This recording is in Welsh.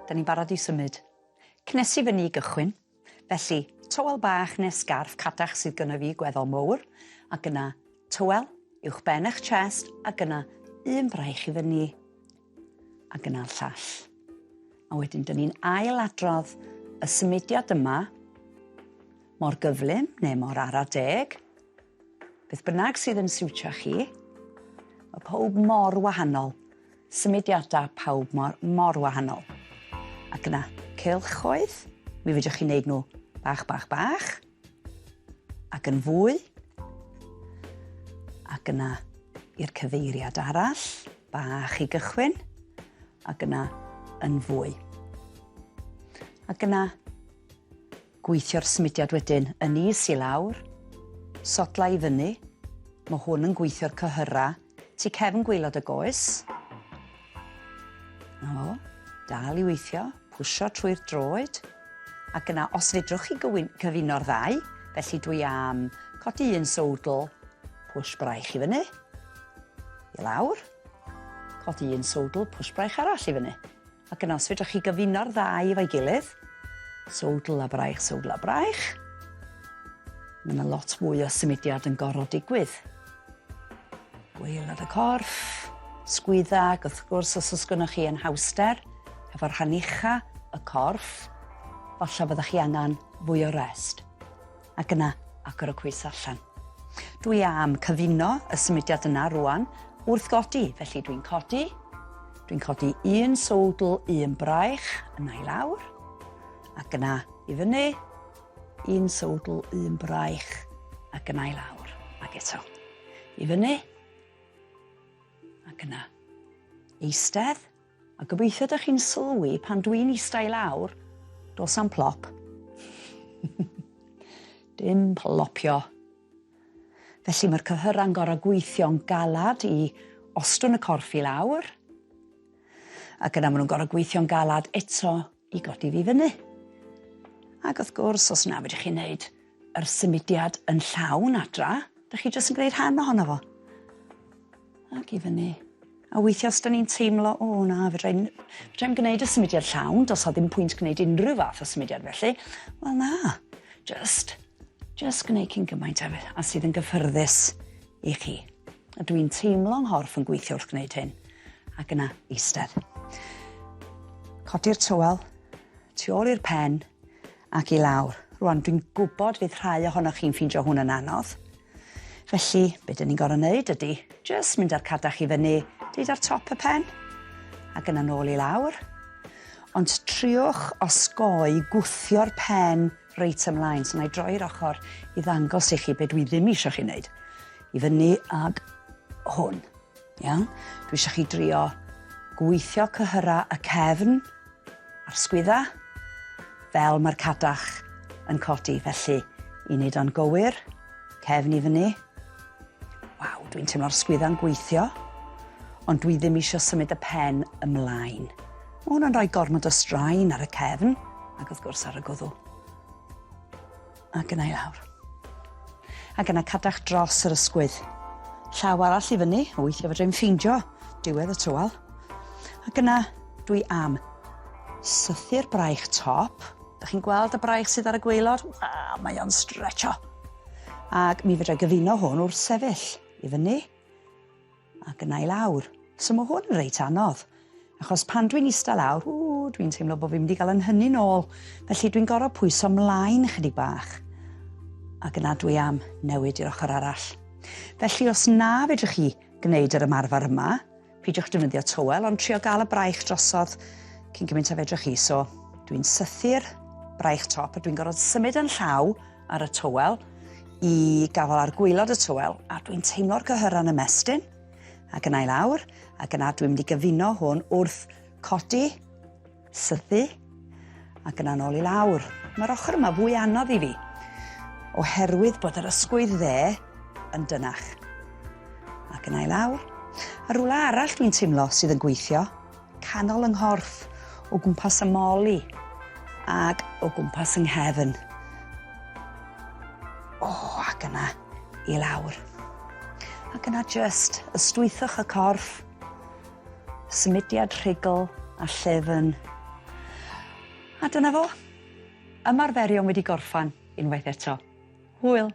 da ni'n barod I symud. Cnesu fyny I gychwyn, felly tywel bach neu sgarff catach sydd gyda fi gweddol mowr, ac yna tywel uwch ben eich chest, ac yna un braich I fyny, ac yna'r llall. A wedyn, dyn ni'n ailadrodd y symudiad yma, mor gyflym neu mor ara deg, beth bynnag sydd yn siwtio chi, mae pawb mor wahanol, symudiadau pawb mor wahanol. Ac yna cylchoedd, mi fedrwch chi wneud nhw bach, bach, bach, ac yn fwy, ac yna i'r cyfeiriad arall, bach I gychwyn, ac yna yn fwy. Ac yna gweithio'r symudiad wedyn yn is I lawr, sodla I fyny, mae hwn yn gweithio'r cyhyra tu cefn gwaelod y goes. O, dal I weithio, pwysio trwy'r droed, ac yna os fedrwch chi cyfuno'r ddau, felly dwi am codi un sowdl, pwys braich I fyny, I lawr, codi un sowdl, pwys braich arall I fyny. Ac yna os fedrwch chi gyfuno'r ddau efo'i gilydd, sowdl a braich, mae yna lot mwy o symudiad yn gorfod digwydd. Gwaelod y corff, sgwyddag, wrth gwrs os oes gynnwch chi yn hawster, efo'r rhan ucha y corff, falle byddwch chi angen fwy o rest. Ac yna, agor y cwys allan. Dwi am cyfuno y symudiad yna rwan wrth godi, felly dwi'n codi un sowdl, un braich, yna I lawr, ac yna I fyny, un sowdl, un braich, ac yna I lawr, ac eto. I fyny, ac yna. Eistedd, a gobeithio ydych chi'n sylwi pan dwi'n eistedd I lawr, dos am plop. Dim plopio. Felly mae'r cyhyra'n gorau gweithio'n galad I ostwn y corff I lawr, ac yna maen nhw'n gorau gweithio'n galad eto I godi fi fyny. Ac wrth gwrs, os na fedrwch chi wneud yr symudiad yn llawn adra, ydych chi jyst yn gwneud rhan ohono fo. Ac I fyny. A weithio os da ni'n teimlo, o na, fedrai'n gwneud y symudiad llawn, dos o ddim pwynt gwneud unrhyw fath o symudiad felly. Wel na, just gwneud cyn gymaint a sydd yn gyffyrddus I chi. A dwi'n teimlo'n nghorff yn gweithio wrth gwneud hyn. Ac yna, eistedd. Codi'r tywel, tu ôl i'r pen, ac I lawr. Rwan, dwi'n gwybod fydd rhai ohonoch chi'n ffindio hwn yn anodd. Felly, be dyn ni'n gorau wneud ydy, just mynd ar cadach I fyny, deud ar top y pen, ac yna nôl I lawr. Ond triwch osgoi gwthio'r pen reit ymlaen, so na I droi'r ochr I ddangos I chi be dwi ddim eisiau chi wneud. I fyny ag hwn. Iawn? Dwi eisiau chi drio gweithio cyhyra y cefn a'r sgwydda, fel mae'r cadach yn codi, felly I wneud o'n gywir, cefn I fyny. Waw, dwi'n teimlo'r sgwydda'n gweithio, ond dwi ddim eisiau symud y pen ymlaen. Mae hwnna'n rhoi gormod o straen ar y cefn, ac wrth gwrs ar y gwddw. Ac yna I lawr. Ac yna cadach dros yr ysgwydd. Llaw arall I fyny, o weithio fedrai'n ffeindio diwedd y tywel. Ac yna dwi am sythu'r braich top. Dych chi'n gweld y braich sydd ar y gwaelod? Wow, mae o'n stretcho. Ac mi fedrai gyfuno hwn wrth sefyll. I fyny. Ac yna I lawr. So mae hwn yn reit anodd. Achos pan dwi'n eistedd lawr, dwi'n teimlo bod fi'n mynd I gael yn hynny nôl. Felly dwi'n gorfod pwyso ymlaen chydig bach. Ac yna dwi am newid i'r ochr arall. Felly os na fedrwch chi gwneud yr ymarfer yma, peidiwch defnyddio tywel, ond trio gael y braich drosodd cyn gymaint a fedrwch chi. So dwi'n sythu'r braich top, a dwi'n gorfod symud yn llaw ar y tywel I gafel ar gwaelod y tywel, a dwi'n teimlo'r cyhyra'n ymestyn, ac yna I lawr, ac yna dwi'n mynd I gyfuno hwn wrth codi, sythu, ac yna nôl I lawr. Mae'r ochr yma fwy anodd I fi, oherwydd bod yr ysgwydd dde yn dynach. Ac yna I lawr. A rhywle arall dwi'n teimlo sydd yn gweithio, canol yng nghorff, o gwmpas y moli, ac o gwmpas yng nghefn. Ac yna I lawr. Ac yna just ystwythwch y corff, symudiad rhugl a llefyn, A dyna fo. Ymarferion wedi gorffan unwaith eto. Hwyl.